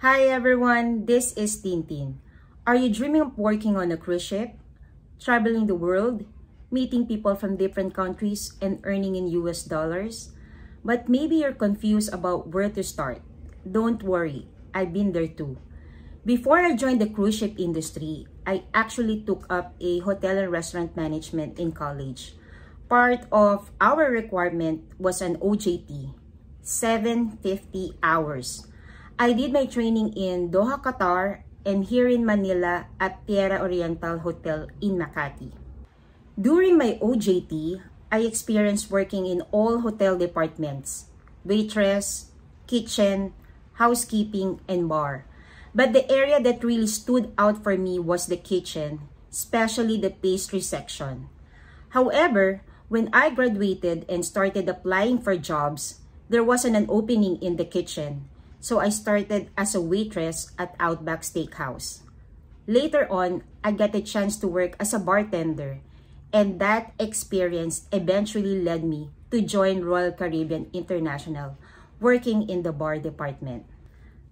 Hi everyone, this is Tintin. Are you dreaming of working on a cruise ship, traveling the world, meeting people from different countries, and earning in US dollars? But maybe you're confused about where to start. Don't worry, I've been there too. Before I joined the cruise ship industry, I actually took up a hotel and restaurant management in college. Part of our requirement was an OJT, 750 hours. I did my training in Doha, Qatar, and here in Manila at Tierra Oriental Hotel in Makati. During my OJT, I experienced working in all hotel departments: waitress, kitchen, housekeeping, and bar. But the area that really stood out for me was the kitchen, especially the pastry section. However, when I graduated and started applying for jobs, there wasn't an opening in the kitchen. So I started as a waitress at Outback Steakhouse. Later on, I got a chance to work as a bartender, and that experience eventually led me to join Royal Caribbean International, working in the bar department.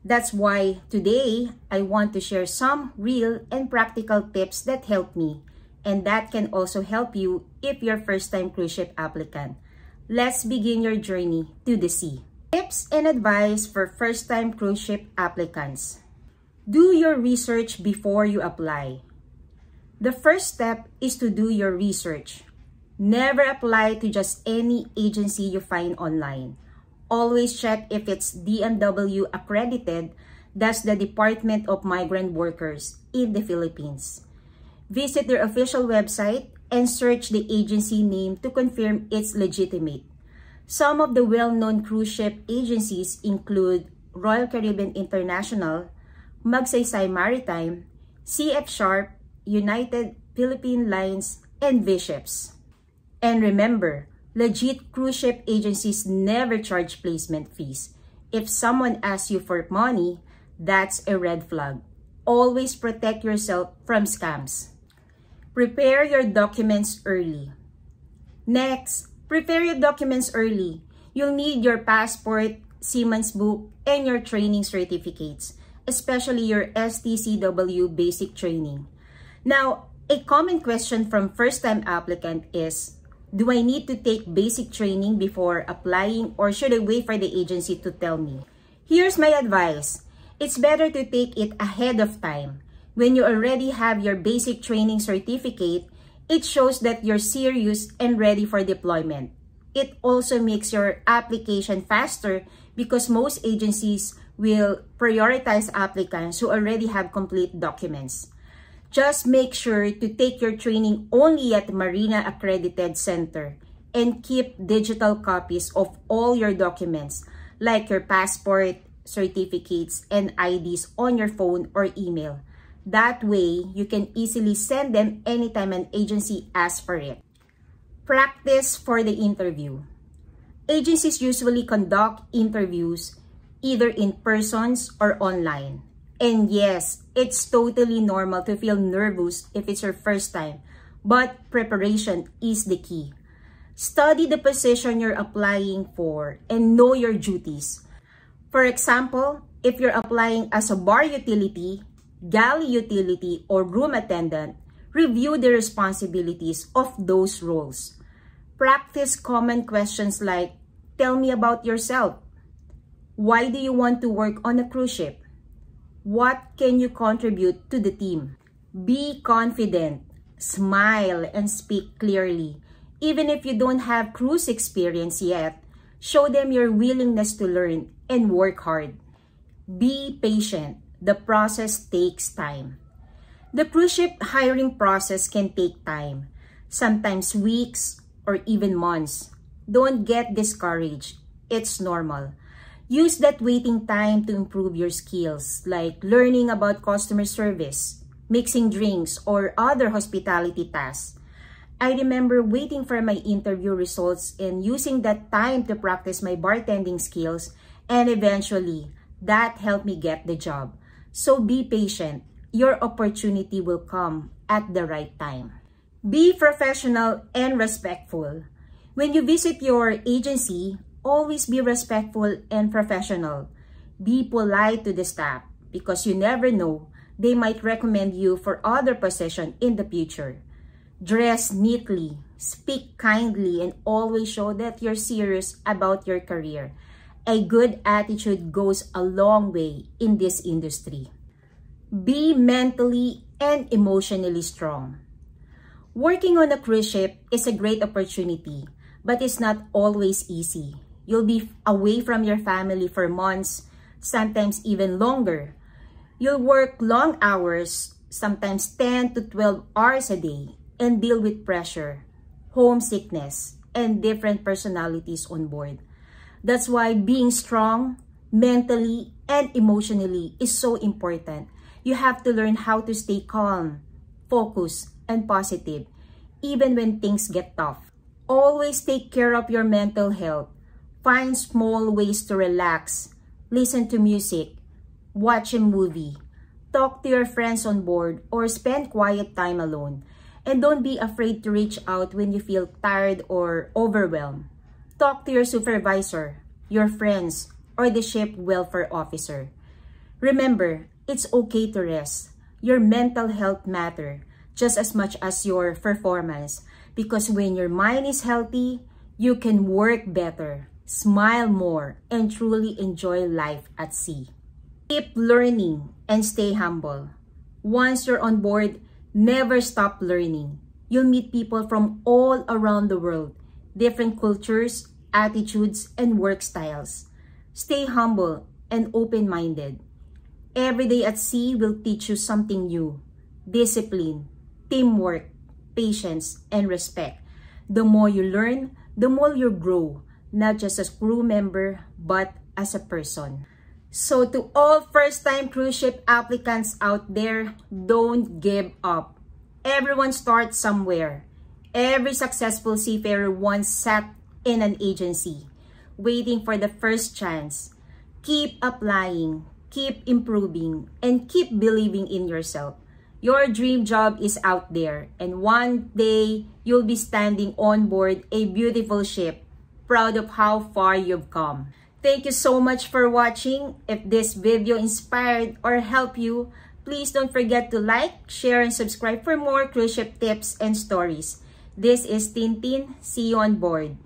That's why today, I want to share some real and practical tips that helped me, and that can also help you if you're a first-time cruise ship applicant. Let's begin your journey to the sea. Tips and advice for first-time cruise ship applicants. Do your research before you apply. The first step is to do your research. Never apply to just any agency you find online. Always check if it's DMW accredited, that's the Department of Migrant Workers in the Philippines. Visit their official website and search the agency name to confirm it's legitimate. Some of the well-known cruise ship agencies include Royal Caribbean International, Magsaysay Maritime, CF Sharp, United Philippine Lines, and V-Ships. And remember, legit cruise ship agencies never charge placement fees. If someone asks you for money, that's a red flag. Always protect yourself from scams. Prepare your documents early. Next, prepare your documents early. You'll need your passport, seaman's book, and your training certificates, especially your STCW basic training. Now, a common question from first-time applicant is, do I need to take basic training before applying, or should I wait for the agency to tell me? Here's my advice. It's better to take it ahead of time. When you already have your basic training certificate, it shows that you're serious and ready for deployment. It also makes your application faster because most agencies will prioritize applicants who already have complete documents. Just make sure to take your training only at Marina Accredited Center and keep digital copies of all your documents like your passport, certificates, and IDs on your phone or email. That way, you can easily send them anytime an agency asks for it. Practice for the interview. Agencies usually conduct interviews either in persons or online. And yes, it's totally normal to feel nervous if it's your first time, but preparation is the key. Study the position you're applying for and know your duties. For example, if you're applying as a bar utility, galley utility, or room attendant, review the responsibilities of those roles. Practice common questions like, tell me about yourself. Why do you want to work on a cruise ship? What can you contribute to the team? Be confident, smile, and speak clearly. Even if you don't have cruise experience yet, show them your willingness to learn and work hard. Be patient. The process takes time. The cruise ship hiring process can take time, sometimes weeks or even months. Don't get discouraged. It's normal. Use that waiting time to improve your skills, like learning about customer service, mixing drinks, or other hospitality tasks. I remember waiting for my interview results and using that time to practice my bartending skills, and eventually, that helped me get the job. So be patient. Your opportunity will come at the right time. Be professional and respectful. When you visit your agency, always be respectful and professional. Be polite to the staff. because you never know, they might recommend you for other position in the future. Dress neatly, speak kindly, and always show that you're serious about your career. A good attitude goes a long way in this industry. Be mentally and emotionally strong. Working on a cruise ship is a great opportunity, but it's not always easy. You'll be away from your family for months, sometimes even longer. You'll work long hours, sometimes 10 to 12 hours a day, and deal with pressure, homesickness, and different personalities on board. That's why being strong, mentally, and emotionally is so important. You have to learn how to stay calm, focused, and positive, even when things get tough. Always take care of your mental health. Find small ways to relax, listen to music, watch a movie, talk to your friends on board, or spend quiet time alone. And don't be afraid to reach out when you feel tired or overwhelmed. Talk to your supervisor, your friends, or the ship welfare officer. Remember, it's okay to rest. Your mental health matters just as much as your performance, because when your mind is healthy, you can work better, smile more, and truly enjoy life at sea. Keep learning and stay humble. Once you're on board, never stop learning. You'll meet people from all around the world, different cultures, attitudes, and work styles. Stay humble and open-minded. Every day at sea will teach you something new. Discipline, teamwork, patience, and respect. The more you learn, the more you grow, not just as crew member, but as a person. So to all first-time cruise ship applicants out there, don't give up. Everyone starts somewhere. Every successful seafarer once sat in an agency, waiting for the first chance. Keep applying, keep improving, and keep believing in yourself. Your dream job is out there, and one day you'll be standing on board a beautiful ship, proud of how far you've come. Thank you so much for watching. If this video inspired or helped you, please don't forget to like, share, and subscribe for more cruise ship tips and stories. This is Tintin. See you on board.